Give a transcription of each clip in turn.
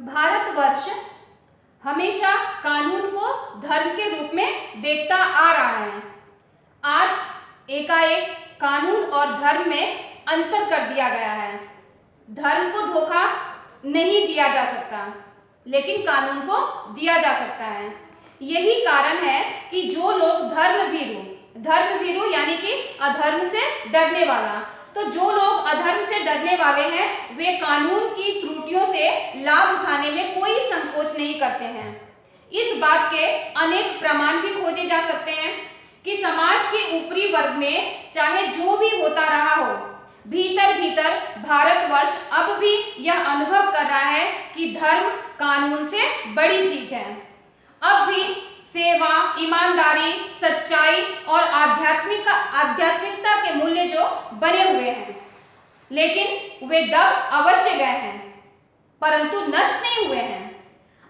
भारतवर्ष हमेशा कानून को धर्म के रूप में देखता आ रहा है। आज एकाएक कानून और धर्म में अंतर कर दिया गया है। धर्म को धोखा नहीं दिया जा सकता, लेकिन कानून को दिया जा सकता है। यही कारण है कि जो लोग धर्मभीरु यानी कि अधर्म से डरने वाला, तो जो लोग अधर्म से डरने वाले हैं वे कानून की त्रुटियों से लाभ उठाने में कोई संकोच नहीं करते हैं। इस बात के अनेक प्रमाण भी खोजे जा सकते हैं कि समाज के ऊपरी वर्ग में चाहे जो भी होता रहा हो, भीतर भीतर भारतवर्ष अब भी यह अनुभव कर रहा है कि धर्म कानून से बड़ी चीज है। अब भी सेवा, ईमानदारी, सच्चाई और आध्यात्मिकता के मूल्य जो बने हुए हैं, लेकिन वे दब अवश्य गए हैं, परंतु नष्ट नहीं हुए हैं।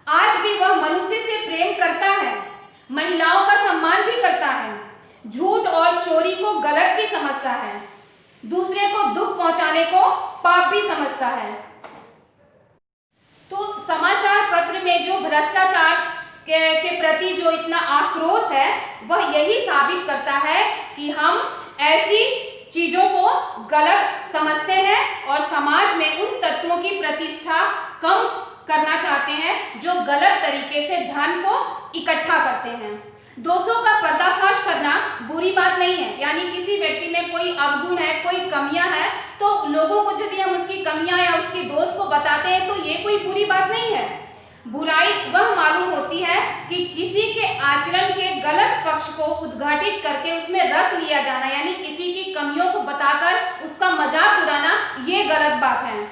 आज भी वह मनुष्य से प्रेम करता है, महिलाओं का सम्मान भी करता है, झूठ और चोरी को गलत भी समझता है, दूसरे को दुख पहुंचाने को पाप भी समझता है। तो समाचार पत्र में जो भ्रष्टाचार के प्रति जो इतना आक्रोश है, वह यही साबित करता है कि हम ऐसी चीजों को गलत समझते हैं और समाज में उन तत्वों की प्रतिष्ठा कम करना चाहते हैं जो गलत तरीके से धन को इकट्ठा करते हैं। दोषों का पर्दाफाश करना बुरी बात नहीं है, यानी किसी व्यक्ति में कोई अवगुण है, कोई कमियां है, तो लोगों को यदि हम उसकी कमियां या उसके दोष को बताते हैं तो ये कोई बुरी बात नहीं है। बुराई वह मालूम होती है कि किसी के आचरण के गलत पक्ष को उद्घाटित करके उसमें रस लिया जाना, यानी किसी की कमियों को बताकर उसका मजाक उड़ाना, ये गलत बात है।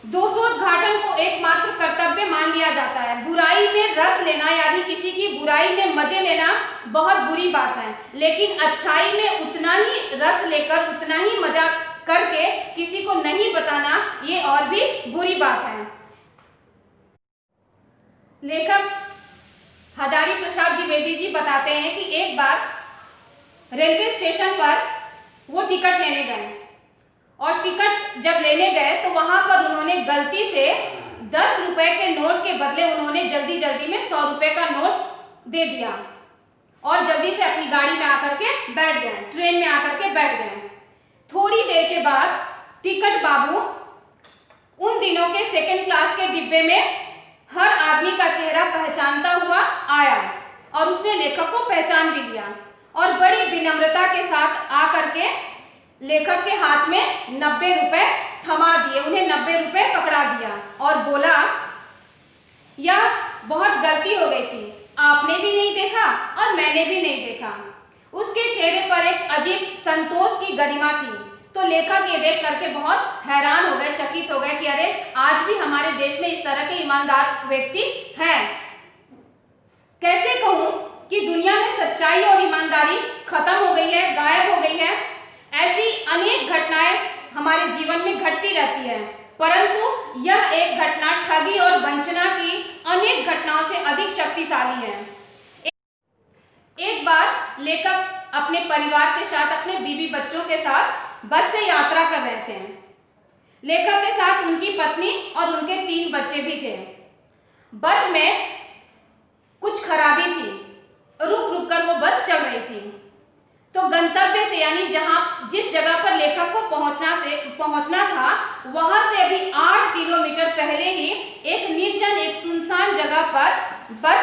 दोषोद्घाटन को एकमात्र कर्तव्य मान लिया जाता है। बुराई में रस लेना यानी किसी की बुराई में मजे लेना बहुत बुरी बात है, लेकिन अच्छाई में उतना ही रस लेकर, उतना ही मजाक करके किसी को नहीं बताना, ये और भी बुरी बात है। लेखक हजारी प्रसाद द्विवेदी जी बताते हैं कि एक बार रेलवे स्टेशन पर वो टिकट लेने गए और टिकट जब लेने गए तो वहां पर उन्होंने गलती से 10 रुपए के नोट के बदले उन्होंने जल्दी में 100 रुपए का नोट दे दिया और जल्दी से अपनी गाड़ी में आकर के बैठ गए, ट्रेन में आकर के बैठ गए। थोड़ी देर के बाद टिकट बाबू उन दिनों के सेकंड क्लास के डिब्बे में हर आदमी का चेहरा पहचानता हुआ आया और उसने लेखक को पहचान भी लिया और बड़ी विनम्रता के साथ आकर के लेखक के हाथ में 90 रुपए थमा दिए, उन्हें 90 रुपए पकड़ा दिया और बोला, यह बहुत गलती हो गई थी, आपने भी नहीं देखा और मैंने भी नहीं देखा। उसके चेहरे पर एक अजीब संतोष की गरिमा थी। तो लेखक ये देख करके बहुत हैरान हो गए, चकित हो गए कि अरे आज भी हमारे देश में इस तरह के ईमानदार व्यक्ति हैं। कैसे कहूं कि दुनिया में सच्चाई और ईमानदारी खत्म हो गई है, गायब हो गई है। ऐसी अनेक घटनाएं हमारे जीवन में घटती रहती है, परंतु यह एक घटना ठगी और वंचना की अनेक घटनाओं से अधिक शक्तिशाली है। एक बार लेखक अपने परिवार के साथ, अपने बीवी बच्चों के साथ बस से यात्रा कर रहे थे। लेखक के साथ उनकी पत्नी और उनके 3 बच्चे भी थे। बस में कुछ खराबी थी, रुक कर वो बस चल रही थी। तो गंतव्य से यानी जिस जगह पर लेखक को पहुंचना था, वहां से अभी 8 किलोमीटर पहले ही एक निर्जन, एक सुनसान जगह पर बस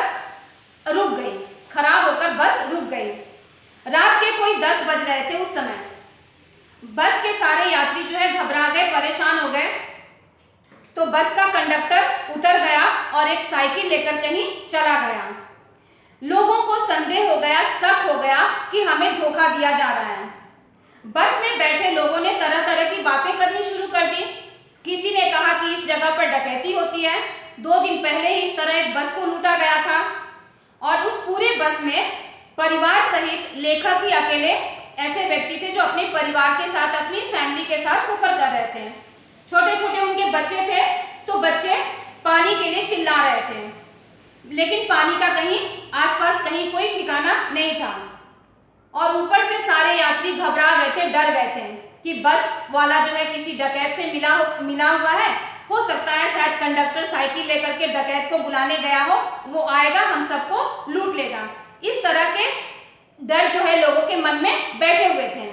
रुक गई, खराब होकर बस रुक गई। रात के कोई 10 बज रहे थे उस समय। बस के सारे यात्री जो है घबरा गए, परेशान हो गए। तो बस का कंडक्टर उतर गया और एक साइकिल लेकर कहीं चला गया। लोगों को संदेह हो गया, शक हो गया कि हमें धोखा दिया जा रहा है। बस में बैठे लोगों ने तरह तरह की बातें करनी शुरू कर दी। किसी ने कहा कि इस जगह पर डकैती होती है, 2 दिन पहले ही इस तरह एक बस को लूटा गया था। और उस पूरे बस में परिवार सहित लेखक ही अकेले ऐसे व्यक्ति थे जो अपने परिवार के साथ, अपनी फैमिली के साथ सफर कर रहे थे। छोटे छोटे उनके बच्चे थे, तो बच्चे पानी के लिए चिल्ला रहे थे, लेकिन पानी का कहीं आसपास कहीं कोई ठिकाना नहीं था। और ऊपर से सारे यात्री घबरा गए थे, डर गए थे कि बस वाला जो है किसी डकैत से मिला हुआ है हो सकता है शायद कंडक्टर साइकिल लेकर के डकैत को बुलाने गया हो, वो आएगा हम सबको लूट लेगा। इस तरह के डर जो है लोगों के मन में बैठे हुए थे।